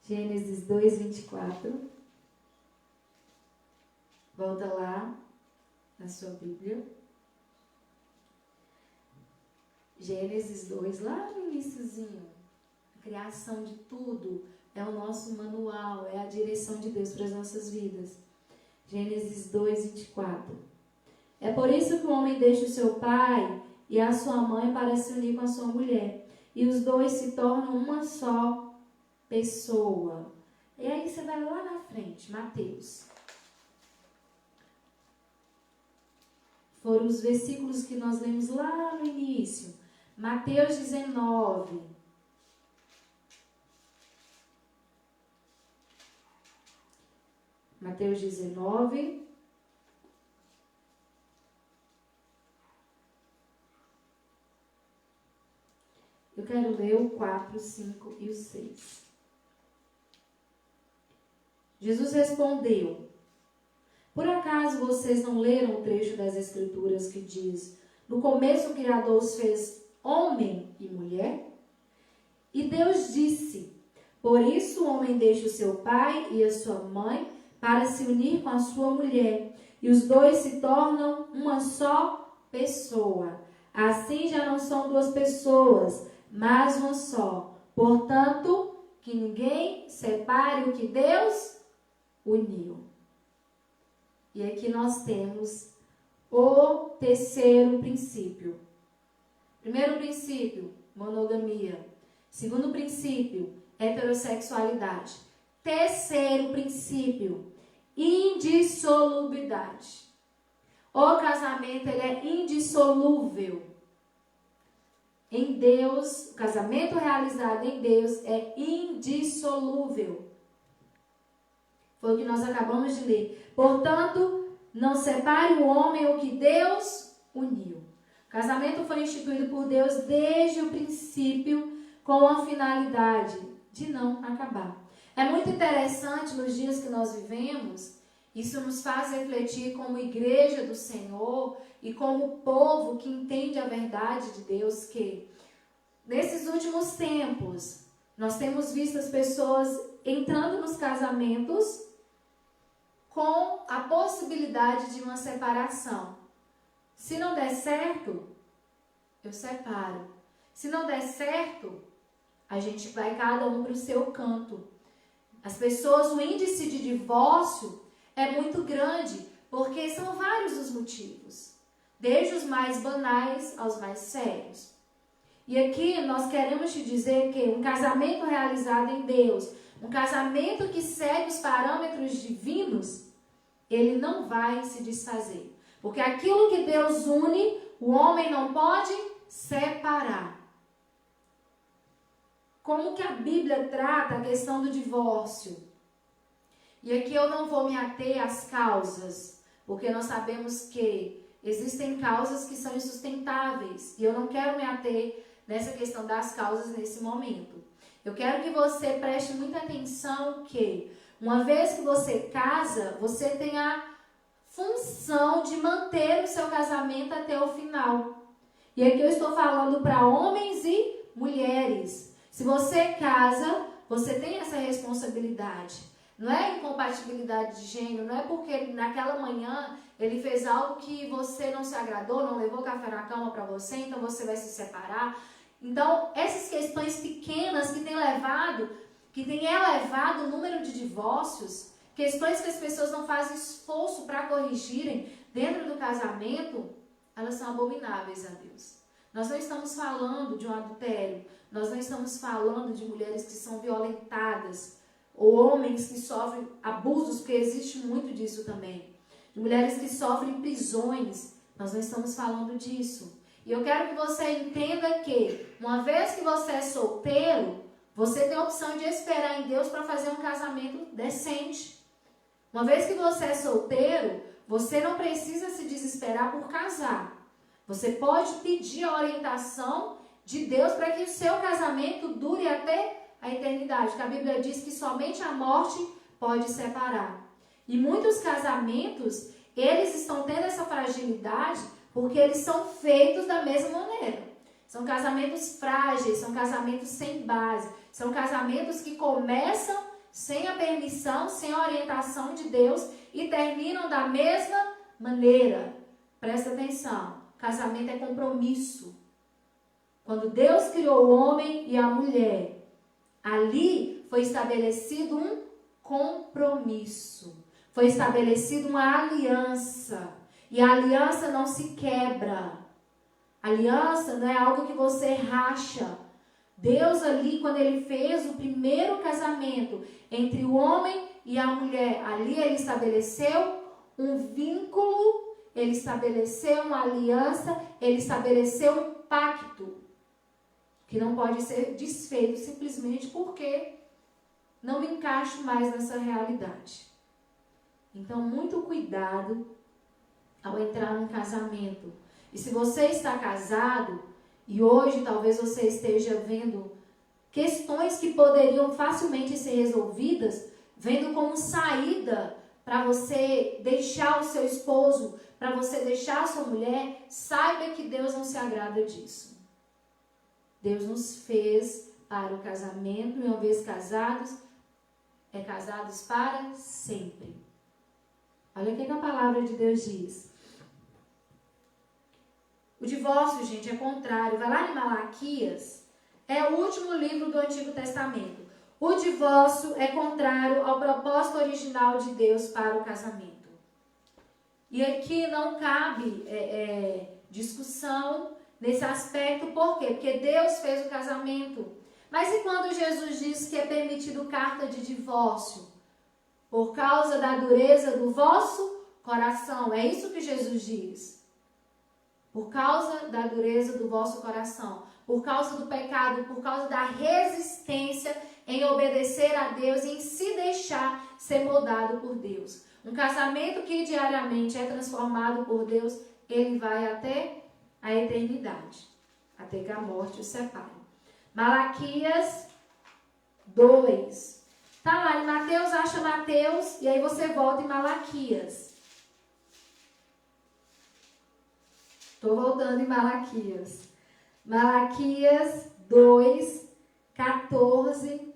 Gênesis 2:24. Volta lá na sua Bíblia. Gênesis 2, lá no iniciozinho. A criação de tudo é o nosso manual, é a direção de Deus para as nossas vidas. Gênesis 2:24. É por isso que o homem deixa o seu pai e a sua mãe para se unir com a sua mulher. E os dois se tornam uma só pessoa. E aí você vai lá na frente, Mateus. Foram os versículos que nós lemos lá no início. Mateus 19. Mateus 19. Eu quero ler o 4, 5 e o 6. Jesus respondeu: por acaso vocês não leram o trecho das Escrituras que diz: no começo o Criador os fez homem e mulher? E Deus disse: por isso o homem deixa o seu pai e a sua mãe para se unir com a sua mulher, e os dois se tornam uma só pessoa. Assim já não são duas pessoas, mas uma só. Portanto, que ninguém separe o que Deus uniu. E aqui nós temos o terceiro princípio. Primeiro princípio, monogamia. Segundo princípio, heterossexualidade. Terceiro princípio, indissolubilidade. O casamento, ele é indissolúvel. Em Deus, o casamento realizado em Deus é indissolúvel. Foi o que nós acabamos de ler. Portanto, não separe o homem o que Deus uniu. O casamento foi instituído por Deus desde o princípio com a finalidade de não acabar. É muito interessante nos dias que nós vivemos, isso nos faz refletir como igreja do Senhor e como povo que entende a verdade de Deus, que nesses últimos tempos nós temos visto as pessoas entrando nos casamentos com a possibilidade de uma separação. Se não der certo, eu separo. Se não der certo, a gente vai cada um para o seu canto. As pessoas, o índice de divórcio é muito grande, porque são vários os motivos, desde os mais banais aos mais sérios. E aqui nós queremos te dizer que um casamento realizado em Deus, um casamento que segue os parâmetros divinos, ele não vai se desfazer. Porque aquilo que Deus une, o homem não pode separar. Como que a Bíblia trata a questão do divórcio? E aqui eu não vou me ater às causas, porque nós sabemos que existem causas que são insustentáveis. E eu não quero me ater nessa questão das causas nesse momento. Eu quero que você preste muita atenção que, uma vez que você casa, você tem a função de manter o seu casamento até o final. E aqui eu estou falando para homens e mulheres. Se você casa, você tem essa responsabilidade. Não é incompatibilidade de gênero, não é porque naquela manhã ele fez algo que você não se agradou, não levou café na cama para você, então você vai se separar. Então, essas questões pequenas que têm elevado o número de divórcios, questões que as pessoas não fazem esforço para corrigirem dentro do casamento, elas são abomináveis a Deus. Nós não estamos falando de um adultério, nós não estamos falando de mulheres que são violentadas, ou homens que sofrem abusos, porque existe muito disso também. De mulheres que sofrem prisões, nós não estamos falando disso. E eu quero que você entenda que, uma vez que você é solteiro, você tem a opção de esperar em Deus para fazer um casamento decente. Uma vez que você é solteiro, você não precisa se desesperar por casar. Você pode pedir a orientação de Deus para que o seu casamento dure até a eternidade. Porque a Bíblia diz que somente a morte pode separar. E muitos casamentos, eles estão tendo essa fragilidade porque eles são feitos da mesma maneira. São casamentos frágeis, são casamentos sem base, são casamentos que começam sem a permissão, sem a orientação de Deus e terminam da mesma maneira. Presta atenção, casamento é compromisso. Quando Deus criou o homem e a mulher, ali foi estabelecido um compromisso, foi estabelecida uma aliança. E a aliança não se quebra. Aliança não é algo que você racha. Deus ali, quando ele fez o primeiro casamento entre o homem e a mulher, ali ele estabeleceu um vínculo, ele estabeleceu uma aliança, ele estabeleceu um pacto, que não pode ser desfeito simplesmente porque não me encaixo mais nessa realidade. Então, muito cuidado ao entrar num casamento. E se você está casado, e hoje talvez você esteja vendo questões que poderiam facilmente ser resolvidas, vendo como saída para você deixar o seu esposo, para você deixar a sua mulher, saiba que Deus não se agrada disso. Deus nos fez para o casamento, e uma vez casados, casados para sempre. Olha o que a palavra de Deus diz. O divórcio, gente, é contrário. Vai lá em Malaquias, é o último livro do Antigo Testamento. O divórcio é contrário ao propósito original de Deus para o casamento. E aqui não cabe discussão nesse aspecto. Por quê? Porque Deus fez o casamento. Mas e quando Jesus diz que é permitido carta de divórcio? Por causa da dureza do vosso coração. É isso que Jesus diz. Por causa da dureza do vosso coração, por causa do pecado, por causa da resistência em obedecer a Deus e em se deixar ser moldado por Deus. Um casamento que diariamente é transformado por Deus, ele vai até a eternidade, até que a morte o separe. Malaquias 2. Tá lá em Mateus, acha Mateus, e aí você volta em Malaquias. Estou voltando em Malaquias. Malaquias 2, 14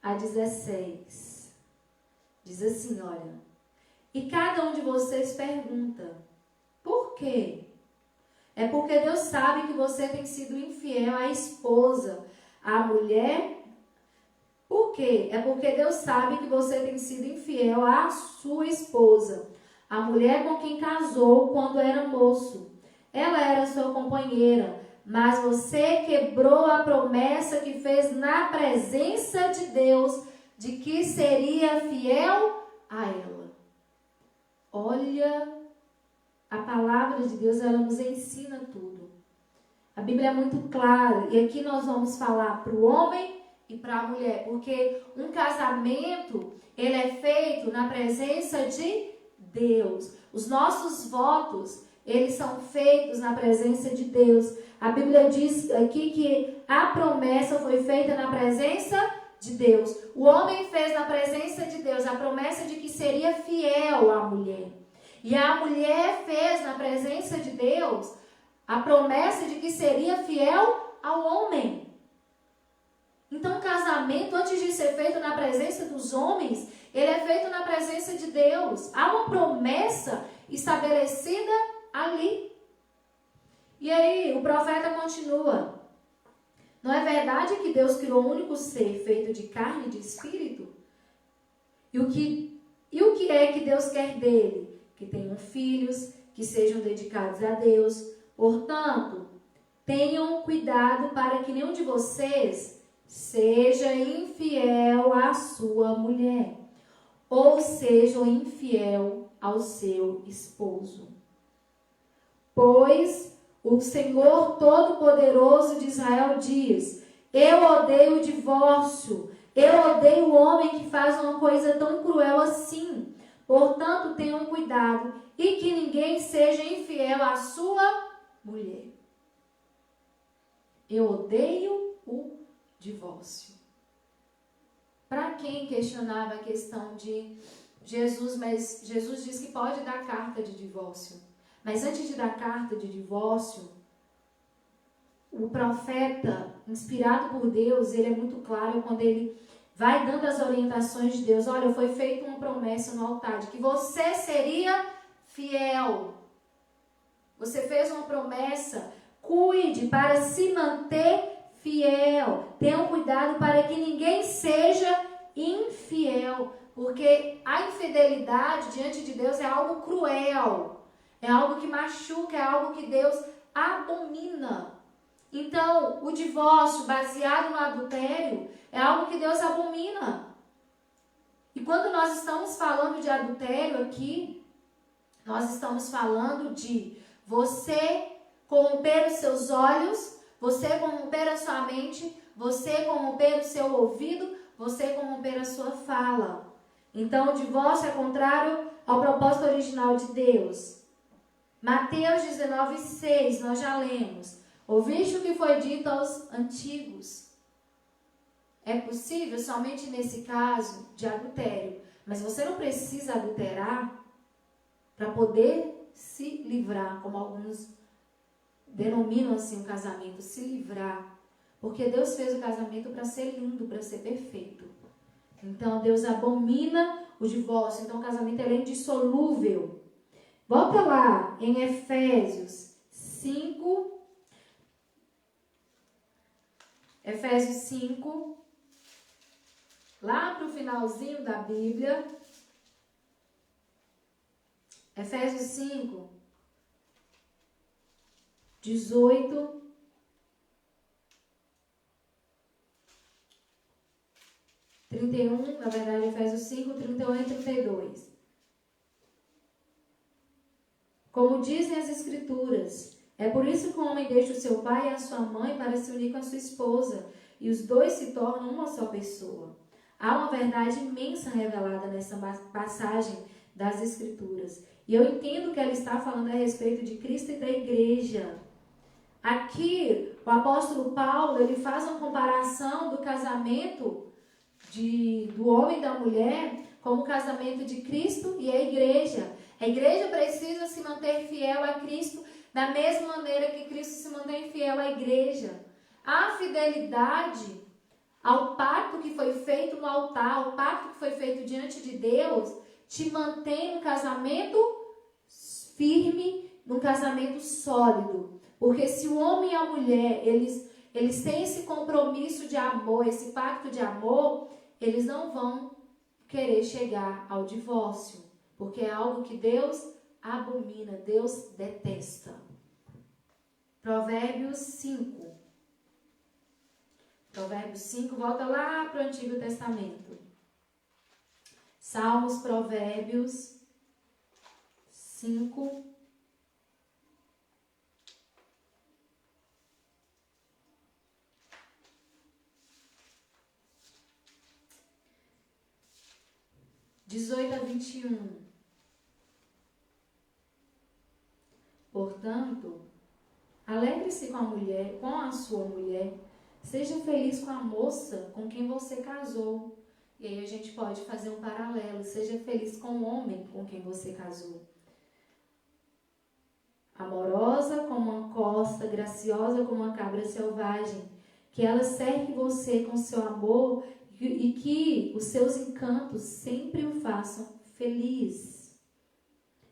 a 16. Diz assim, olha. E cada um de vocês pergunta, por quê? É porque Deus sabe que você tem sido infiel à esposa, à mulher. Por quê? É porque Deus sabe que você tem sido infiel à sua esposa, a mulher com quem casou quando era moço. Ela era sua companheira, mas você quebrou a promessa que fez na presença de Deus, de que seria fiel a ela. Olha, a palavra de Deus, ela nos ensina tudo. A Bíblia é muito clara, e aqui nós vamos falar para o homem e para a mulher, porque um casamento, ele é feito na presença de Deus. Os nossos votos, eles são feitos na presença de Deus. A Bíblia diz aqui que a promessa foi feita na presença de Deus. O homem fez na presença de Deus a promessa de que seria fiel à mulher. E a mulher fez na presença de Deus a promessa de que seria fiel ao homem. Então, o casamento, antes de ser feito na presença dos homens, ele é feito na presença de Deus. Há uma promessa estabelecida ali. E aí, o profeta continua. Não é verdade que Deus criou um único ser feito de carne e de espírito? E o que é que Deus quer dele? Que tenham filhos, que sejam dedicados a Deus. Portanto, tenham cuidado para que nenhum de vocês seja infiel à sua mulher, ou seja infiel ao seu esposo. Pois o Senhor Todo-Poderoso de Israel diz: eu odeio o divórcio, eu odeio o homem que faz uma coisa tão cruel assim. Portanto, tenham cuidado e que ninguém seja infiel à sua mulher. Eu odeio o divórcio. Para quem questionava a questão de Jesus, mas Jesus diz que pode dar carta de divórcio. Mas antes de dar carta de divórcio, o profeta, inspirado por Deus, ele é muito claro quando ele vai dando as orientações de Deus. Olha, foi feita uma promessa no altar de que você seria fiel. Você fez uma promessa. Cuide para se manter fiel. Tenham cuidado para que ninguém seja infiel. Porque a infidelidade diante de Deus é algo cruel. É algo que machuca, é algo que Deus abomina. Então, o divórcio baseado no adultério é algo que Deus abomina. E quando nós estamos falando de adultério aqui, nós estamos falando de você corromper os seus olhos, você corromper a sua mente, você corromper o seu ouvido, você corromper a sua fala. Então, o divórcio é contrário ao propósito original de Deus. Mateus 19:6, nós já lemos. Ouviste o que foi dito aos antigos. É possível somente nesse caso de adultério. Mas você não precisa adulterar para poder se livrar, como alguns denominam assim o casamento, se livrar. Porque Deus fez o casamento para ser lindo, para ser perfeito. Então Deus abomina o divórcio. Então o casamento é indissolúvel. Volta lá em Efésios 5. Efésios 5. Lá para o finalzinho da Bíblia. Efésios 5. 18. Na verdade, Efésios 5, 31 e 32. Como dizem as Escrituras, é por isso que o homem deixa o seu pai e a sua mãe para se unir com a sua esposa, e os dois se tornam uma só pessoa. Há uma verdade imensa revelada nessa passagem das Escrituras. E eu entendo que ela está falando a respeito de Cristo e da igreja. Aqui, o apóstolo Paulo, ele faz uma comparação do casamento do homem e da mulher como o casamento de Cristo e a igreja. A igreja precisa se manter fiel a Cristo da mesma maneira que Cristo se mantém fiel à igreja. A fidelidade ao pacto que foi feito no altar, ao pacto que foi feito diante de Deus, te mantém num casamento firme, num casamento sólido. Porque se o homem e a mulher, eles têm esse compromisso de amor, esse pacto de amor, eles não vão querer chegar ao divórcio. Porque é algo que Deus abomina, Deus detesta. Provérbios 5. Provérbios 5, volta lá para o Antigo Testamento. Salmos, Provérbios 5. (18 a 21). Portanto, alegre-se com a sua mulher, seja feliz com a moça com quem você casou. E aí a gente pode fazer um paralelo, seja feliz com o homem com quem você casou. Amorosa como uma costa, graciosa como uma cabra selvagem, que ela cerque você com seu amor e que os seus encantos sempre o façam feliz.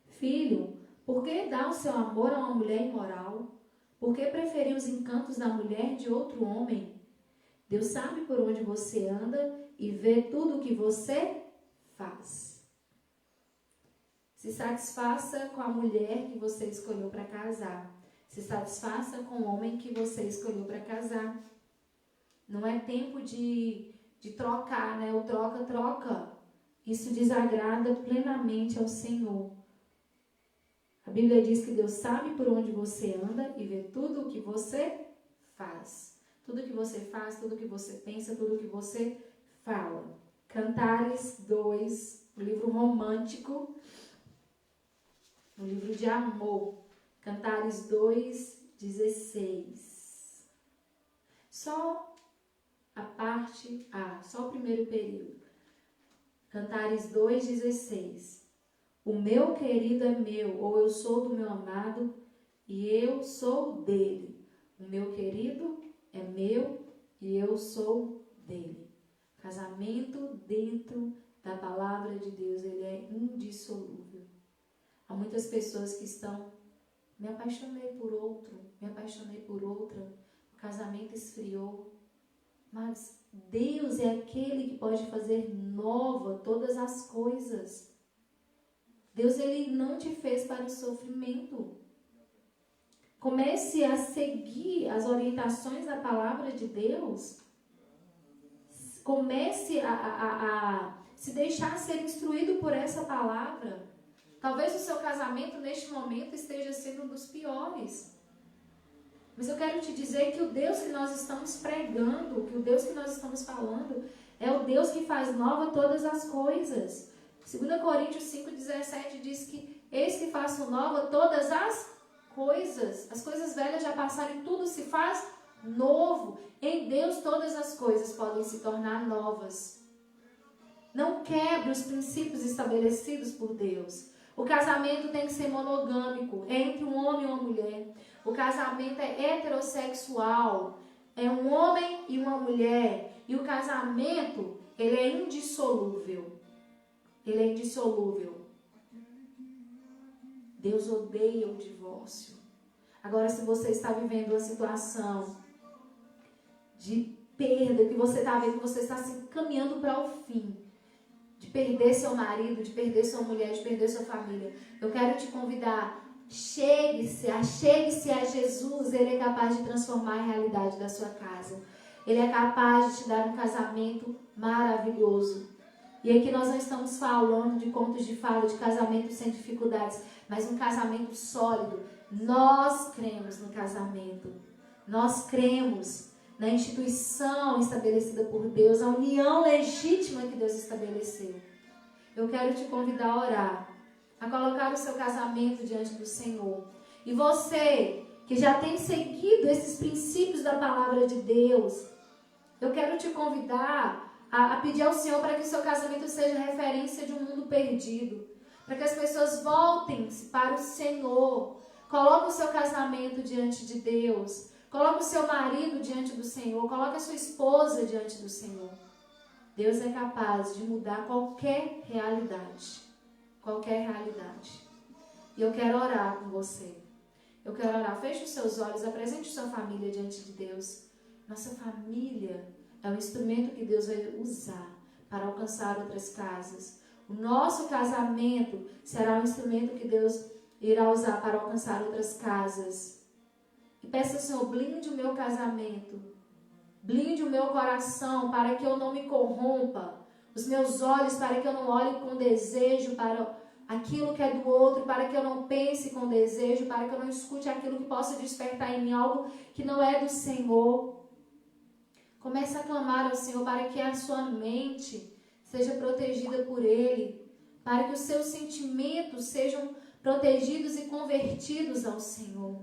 Filho, por que dar o seu amor a uma mulher imoral? Por que preferir os encantos da mulher de outro homem? Deus sabe por onde você anda e vê tudo o que você faz. Se satisfaça com a mulher que você escolheu para casar. Se satisfaça com o homem que você escolheu para casar. Não é tempo de trocar, né? O troca. Isso desagrada plenamente ao Senhor. A Bíblia diz que Deus sabe por onde você anda e vê tudo o que você faz. Tudo que você faz, tudo que você pensa, tudo que você fala. Cantares 2, um livro romântico, um livro de amor. Cantares 2, 16. Só a parte A, só o primeiro período. Cantares 2, 16. O meu querido é meu, ou eu sou do meu amado e eu sou dele. O meu querido é meu e eu sou dele. Casamento dentro da palavra de Deus, ele é indissolúvel. Há muitas pessoas que estão, me apaixonei por outro, me apaixonei por outra, o casamento esfriou. Mas Deus é aquele que pode fazer nova todas as coisas. Deus, ele não te fez para o sofrimento. Comece a seguir as orientações da palavra de Deus. Comece a se deixar ser instruído por essa palavra. Talvez o seu casamento neste momento esteja sendo um dos piores. Mas eu quero te dizer que o Deus que nós estamos pregando, que o Deus que nós estamos falando, é o Deus que faz nova todas as coisas. 2 Coríntios 5,17 diz que eis que faço nova todas as coisas velhas já passaram e tudo se faz novo. Em Deus todas as coisas podem se tornar novas. Não quebre os princípios estabelecidos por Deus. O casamento tem que ser monogâmico, entre um homem e uma mulher. O casamento é heterossexual, é um homem e uma mulher. E o casamento, ele é indissolúvel. Ele é indissolúvel. Deus odeia o divórcio. Agora, se você está vivendo uma situação de perda, que você está vendo que você está se caminhando para o fim, de perder seu marido, de perder sua mulher, de perder sua família, eu quero te convidar, achegue-se a Jesus. Ele é capaz de transformar a realidade da sua casa. Ele é capaz de te dar um casamento maravilhoso. E aqui nós não estamos falando de contos de fada, de casamento sem dificuldades, mas um casamento sólido. Nós cremos no casamento. Nós cremos na instituição estabelecida por Deus, a união legítima que Deus estabeleceu. Eu quero te convidar a orar, a colocar o seu casamento diante do Senhor. E você, que já tem seguido esses princípios da palavra de Deus, eu quero te convidar a pedir ao Senhor para que o seu casamento seja referência de um mundo perdido, para que as pessoas voltem para o Senhor. Coloque o seu casamento diante de Deus, coloque o seu marido diante do Senhor, coloque a sua esposa diante do Senhor. Deus é capaz de mudar qualquer realidade, E eu quero orar com você. Eu quero orar. Feche os seus olhos, apresente sua família diante de Deus. Nossa família é um instrumento que Deus vai usar para alcançar outras casas. O nosso casamento será um instrumento que Deus irá usar para alcançar outras casas. E peça, Senhor, blinde o meu casamento. Blinde o meu coração para que eu não me corrompa. Os meus olhos para que eu não olhe com desejo para aquilo que é do outro, para que eu não pense com desejo, para que eu não escute aquilo que possa despertar em mim algo que não é do Senhor. Comece a clamar ao Senhor para que a sua mente seja protegida por Ele, para que os seus sentimentos sejam protegidos e convertidos ao Senhor.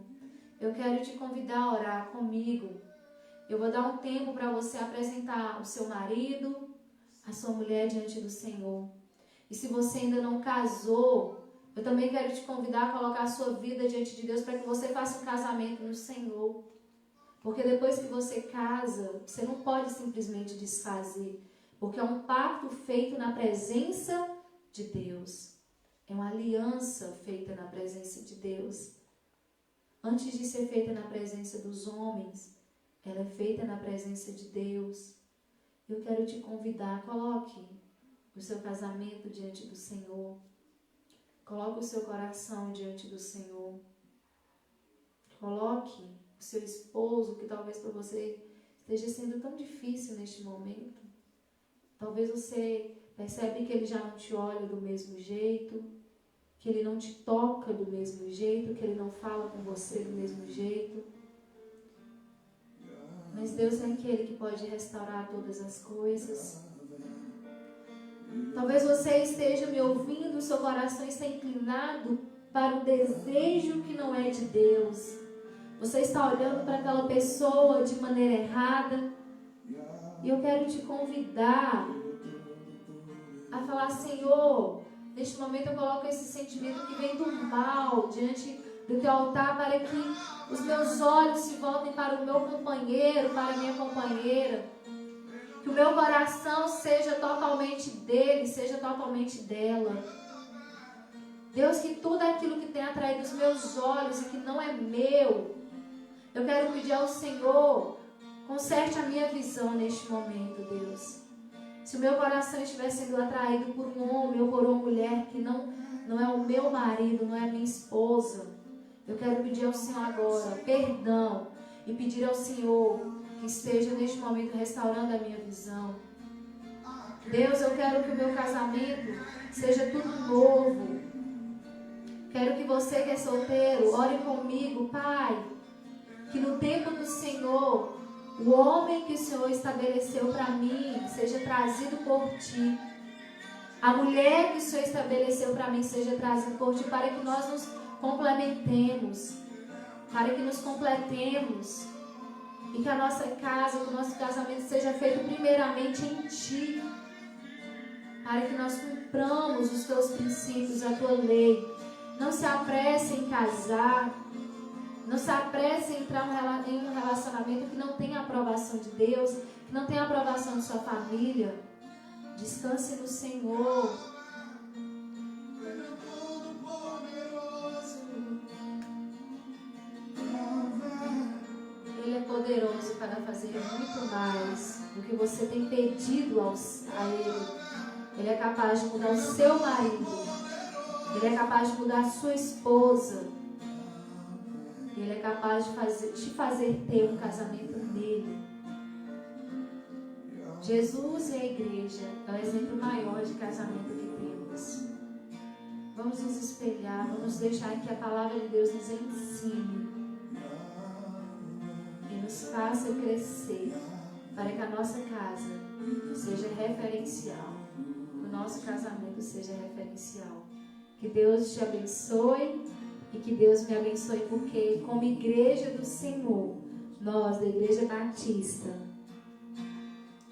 Eu quero te convidar a orar comigo. Eu vou dar um tempo para você apresentar o seu marido, a sua mulher diante do Senhor. E se você ainda não casou, eu também quero te convidar a colocar a sua vida diante de Deus para que você faça um casamento no Senhor. Porque depois que você casa, você não pode simplesmente desfazer. Porque é um pacto feito na presença de Deus. É uma aliança feita na presença de Deus. Antes de ser feita na presença dos homens, ela é feita na presença de Deus. Eu quero te convidar, coloque o seu casamento diante do Senhor. Coloque o seu coração diante do Senhor. Coloque o seu esposo, que talvez para você esteja sendo tão difícil neste momento. Talvez você percebe que ele já não te olha do mesmo jeito, que ele não te toca do mesmo jeito, que ele não fala com você do mesmo jeito. Mas Deus é aquele que pode restaurar todas as coisas. Talvez você esteja me ouvindo, o seu coração está inclinado para um desejo que não é de Deus. Você está olhando para aquela pessoa de maneira errada. E eu quero te convidar a falar: Senhor, neste momento eu coloco esse sentimento que vem do mal diante do teu altar, para que os meus olhos se voltem para o meu companheiro, para a minha companheira. Que o meu coração seja totalmente dele, seja totalmente dela. Deus, que tudo aquilo que tem atraído os meus olhos e que não é meu, eu quero pedir ao Senhor, conserte a minha visão neste momento, Deus. Se o meu coração estiver sendo atraído por um homem ou por uma mulher que não é o meu marido, não é a minha esposa, eu quero pedir ao Senhor agora perdão e pedir ao Senhor que esteja neste momento restaurando a minha visão. Deus, eu quero que o meu casamento seja tudo novo. Quero que você que é solteiro, ore comigo, Pai, que no tempo do Senhor, o homem que o Senhor estabeleceu para mim seja trazido por Ti. A mulher que o Senhor estabeleceu para mim seja trazida por Ti, para que nós nos complementemos, para que nos completemos e que a nossa casa, que o nosso casamento seja feito primeiramente em Ti, para que nós cumpramos os Teus princípios, a Tua lei. Não se apresse em casar, não se apresse em entrar em um relacionamento que não tem a aprovação de Deus, que não tem a aprovação de sua família. Descanse no Senhor. Ele é poderoso para fazer muito mais do que você tem pedido a Ele. Ele é capaz de mudar o seu marido. Ele é capaz de mudar a sua esposa. Ele é capaz de te fazer ter um casamento nele. Jesus e a igreja é o exemplo maior de casamento que temos. Vamos nos espelhar, vamos deixar que a palavra de Deus nos ensine e nos faça crescer, para que a nossa casa seja referencial, que o nosso casamento seja referencial. Que Deus te abençoe e que Deus me abençoe, porque como igreja do Senhor, nós da Igreja Batista,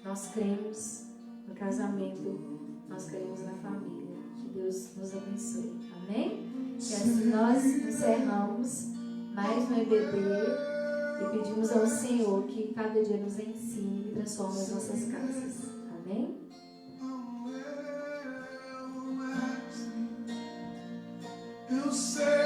nós cremos no casamento, nós cremos na família. Que Deus nos abençoe. Amém? E assim nós encerramos mais um EBD e pedimos ao Senhor que cada dia nos ensine e transforme as nossas casas. Amém? Eu sei.